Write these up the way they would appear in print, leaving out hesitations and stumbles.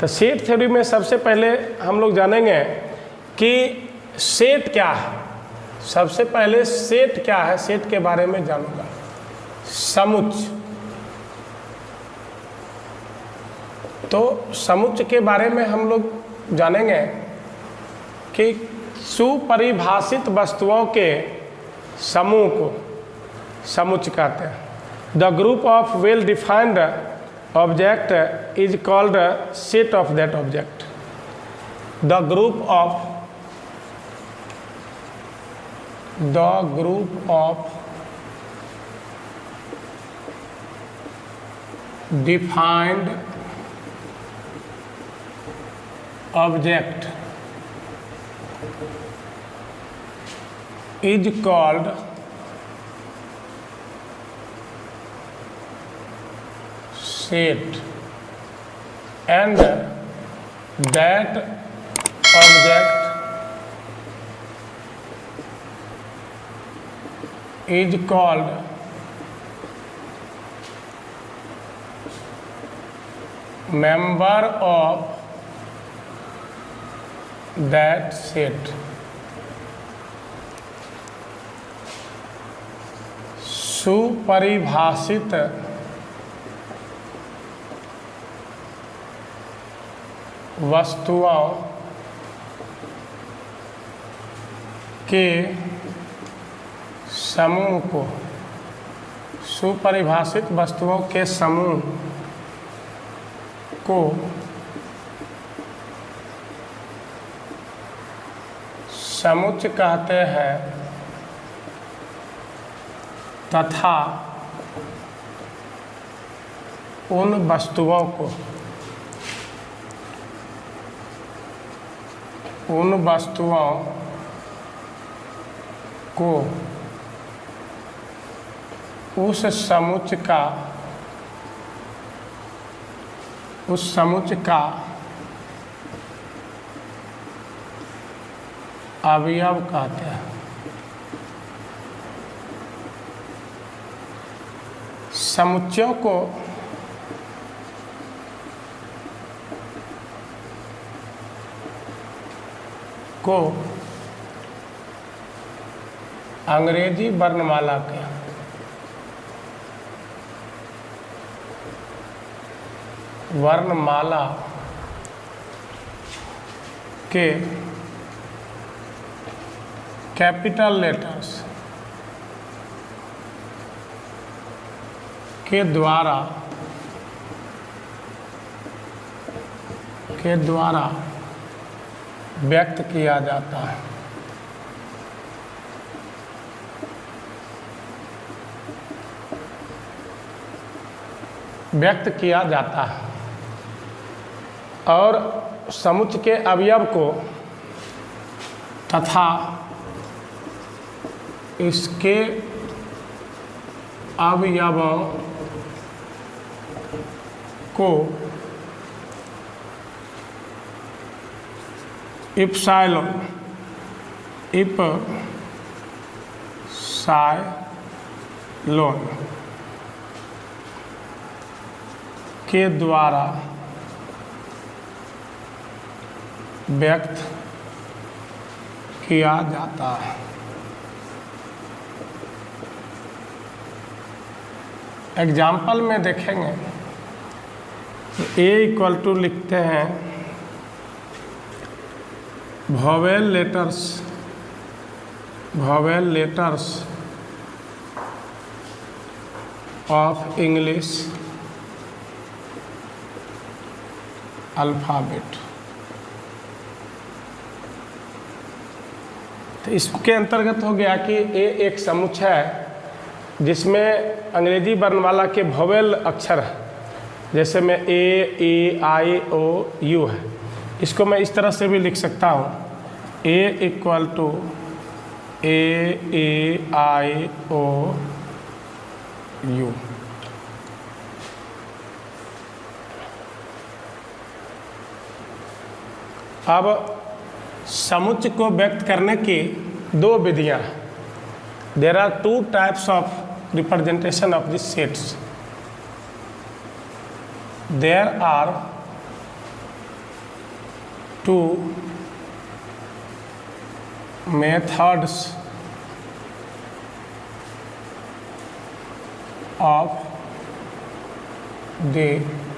तो set theory में सबसे पहले हम लोग जानेंगे कि सेट क्या है। सबसे पहले सेट क्या है, सेट के बारे में जानूंगा। समुच्चय, तो समुच्चय के बारे में हम लोग जानेंगे कि सुपरिभाषित वस्तुओं के समूह को समुच्चय कहते हैं। The group of well defined object is called set of that object. The group of defined object is called set, and that object is called member of that set। सुपरिभाषित वस्तुओं के समूह को, सुपरिभाषित वस्तुओं के समूह को समुच्चय कहते हैं तथा उन वस्तुओं को उस समुच्चय का अवयव कहते हैं। समुच्चयों को अंग्रेजी वर्णमाला के कैपिटल लेटर्स के द्वारा व्यक्त किया जाता है। और समुच्चय के अवयव को तथा इसके अवयवों को इप्साइलोन के द्वारा व्यक्त किया जाता है। एग्जाम्पल में देखेंगे तो A = लिखते हैं vowel letters of English alphabet. तो इसके अंतर्गत हो गया कि A एक समुच्चय है जिसमें अंग्रेजी वर्णमाला के वोवेल अक्षर है, जैसे में A, E, I, O, U है। इसको मैं इस तरह से भी लिख सकता हूँ A = A, E, I, O, U। अब समुच्चय को व्यक्त करने की दो विधियाँ हैं। There are two types of representation of these sets. There are two methods of the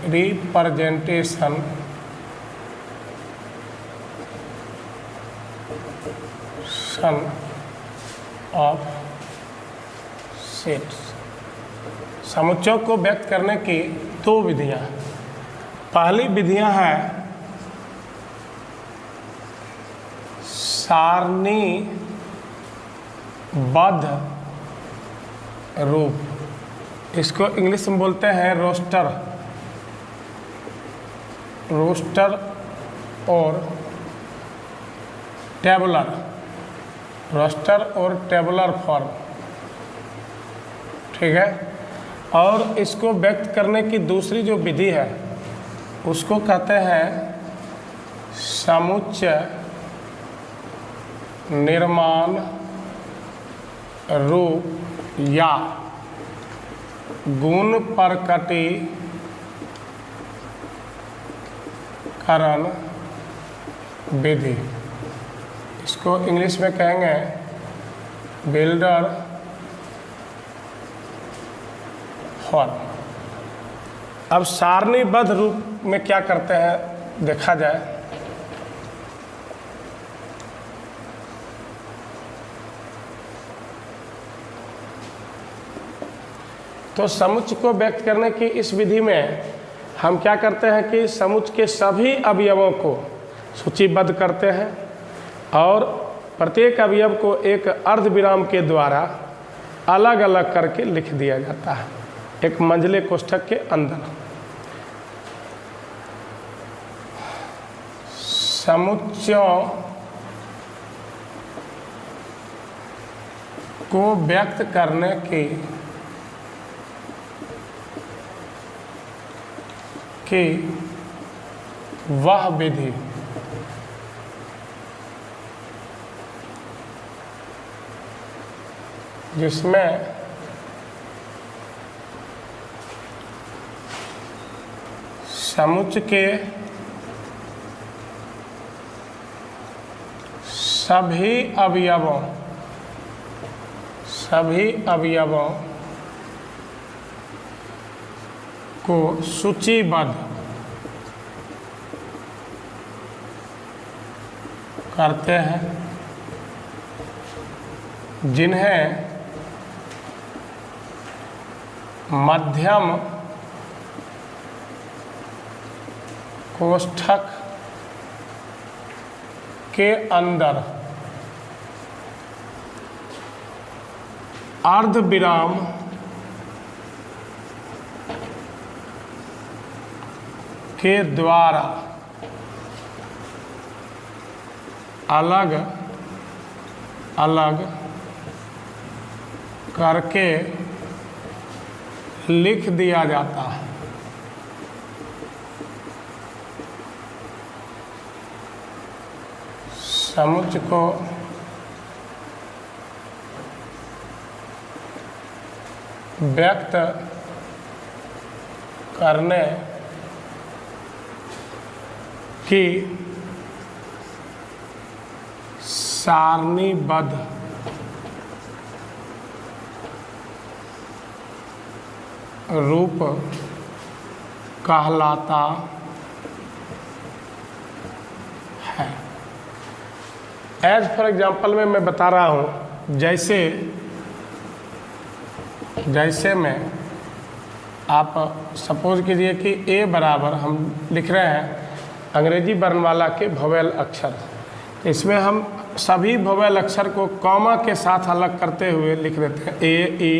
representation of sets। समुच्चयों को व्यक्त करने की दो विधियां। पहली विधियां हैं सारणीबद्ध रूप, इसको इंग्लिश में बोलते हैं रोस्टर और टेबुलर, रोस्टर और टेबुलर फॉर्म, ठीक है। और इसको व्यक्त करने की दूसरी जो विधि है उसको कहते हैं समुच्चय निर्माण रूप या गुण प्रकटीकरण विधि। इसको इंग्लिश में कहेंगे बिल्डर फॉर्म। अब सारणीबद्ध रूप में क्या करते हैं देखा जाए। तो समुच्चय को व्यक्त करने की इस विधि में हम क्या करते हैं कि समुच्चय के सभी अवयवों को सूचीबद्ध करते हैं और प्रत्येक अवयव को एक अर्धविराम के द्वारा अलग अलग करके लिख दिया जाता है एक मंझले कोष्ठक के अंदर। समुच्चयों को व्यक्त करने की वह विधि जिसमें समुच्चय के सभी अवयवों को सूचीबद्ध करते हैं, जिन्हें मध्यम कोष्ठक के अंदर अर्धविराम के द्वारा अलग अलग करके लिख दिया जाता है। समुच्चय को व्यक्त करने की सारणीबद्ध रूप कहलाता है। एज फॉर एग्जाम्पल में मैं बता रहा हूँ, जैसे मैं आप सपोज कीजिए कि ए बराबर हम लिख रहे हैं अंग्रेजी वर्णमाला के वोवेल अक्षर। इसमें हम सभी वोवेल अक्षर को कॉमा के साथ अलग करते हुए लिख देते हैं ए ई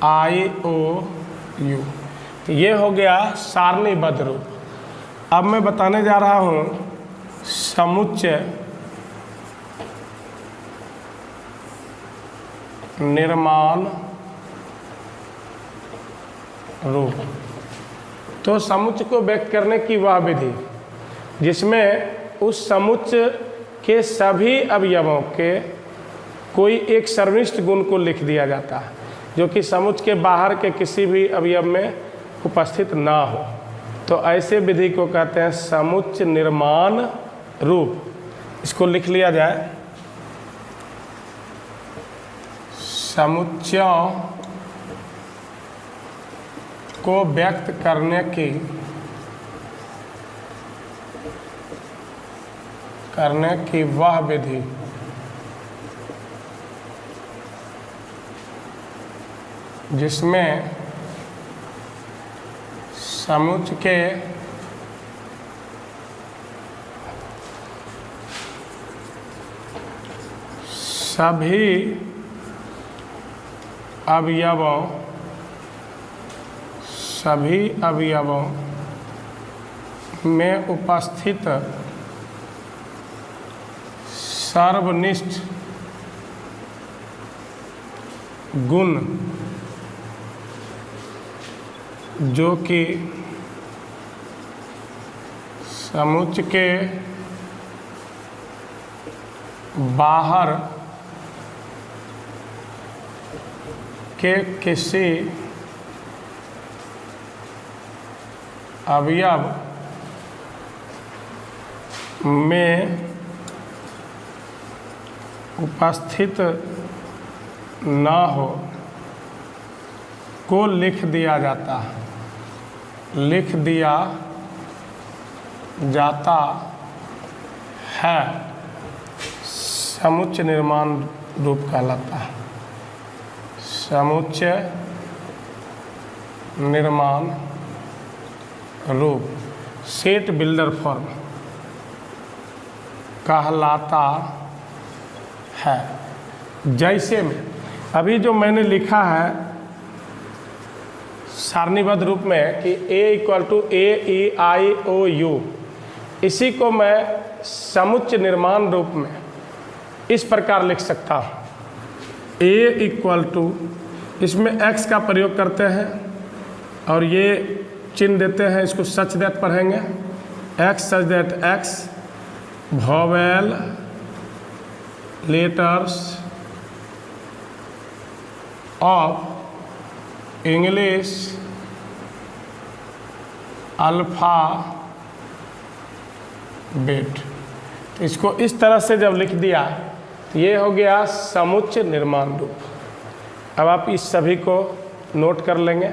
आई ओ यू। तो ये हो गया सारणीबद्ध रूप। अब मैं बताने जा रहा हूँ समुच्चय निर्माण रूप। तो समुच्चय को व्यक्त करने की वह विधि जिसमें उस समुच्चय के सभी अवयवों के कोई एक सर्वनिष्ठ गुण को लिख दिया जाता है जो कि समुच्चय के बाहर के किसी भी अवयव में उपस्थित ना हो। तो ऐसे विधि को कहते हैं समुच्चय निर्माण रूप, इसको लिख लिया जाए। समुच्चयों को व्यक्त करने की वह विधि जिसमें समुच्चय के सभी अवयवों में उपस्थित सर्वनिष्ठ गुण जो कि समुच्चय के बाहर के किसी अवयव में उपस्थित न हो को लिख दिया जाता है, समुच्चय निर्माण रूप कहलाता है। समुच्चय निर्माण रूप सेट बिल्डर फॉर्म कहलाता है। जैसे में अभी जो मैंने लिखा है सारणीबद्ध रूप में कि A=A, E, I, O, U, इसी को मैं समुच्चय निर्माण रूप में इस प्रकार लिख सकता हूँ। A=, इसमें x का प्रयोग करते हैं और ये चिन्ह देते हैं, इसको सच दैट पढ़ेंगे। x such that x vowel letters of English alphabet. तो इसको इस तरह से जब लिख दिया तो ये हो गया समुच्चय निर्माण रूप। अब आप इस सभी को नोट कर लेंगे।